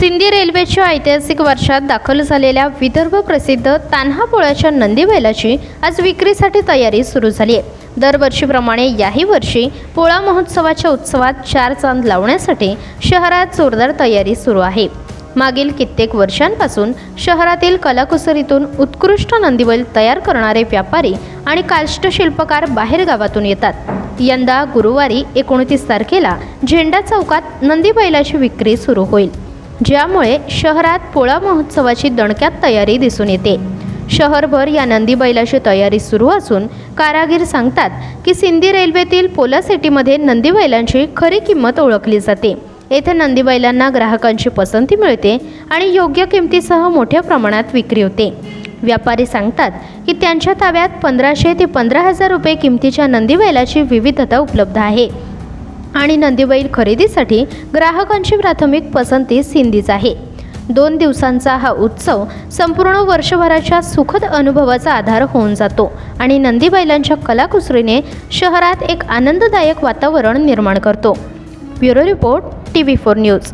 सिंधी रेल्वेच्या ऐतिहासिक वर्षात दाखल झालेल्या विदर्भ प्रसिद्ध तान्हा पोळ्याच्या नंदी बैलाची आज विक्रीसाठी तयारी सुरू झाली आहे। दरवर्षीप्रमाणे याही वर्षी पोळा महोत्सवाच्या उत्सवात चार चांद लावण्यासाठी शहरात जोरदार तयारी सुरू आहे। मागील कित्येक वर्षांपासून शहरातील कलाकुसरीतून उत्कृष्ट नंदीबैल तयार करणारे व्यापारी आणि काष्ठशिल्पकार बाहेर गावातून येतात। यंदा गुरुवारी 29 तारखेला झेंडा चौकात नंदी बैलाची विक्री सुरू होईल, ज्यामुळे शहरात पोळा महोत्सवाची दणक्यात तयारी दिसून येते। शहरभर या नंदी बैलाची तयारी सुरू असून कारागीर सांगतात की सिंधी रेल्वेतील पोला सिटीमध्ये नंदी बैलांची खरी किंमत ओळखली जाते। येथे नंदी बैलांना ग्राहकांची पसंती मिळते आणि योग्य किमतीसह मोठ्या प्रमाणात विक्री होते। व्यापारी सांगतात की त्यांच्या ताब्यात 1500 ते 15000 रुपये किमतीच्या नंदी बैलाची विविधता उपलब्ध आहे आणि नंदीबैल खरेदीसाठी ग्राहकांची प्राथमिक पसंती सिंधीच आहे। 2 दिवसांचा हा उत्सव संपूर्ण वर्षभराच्या सुखद अनुभवाचा आधार होऊन जातो आणि नंदी बैलांच्या कलाकुसरीने शहरात एक आनंददायक वातावरण निर्माण करतो। Bureau report, TV4 news.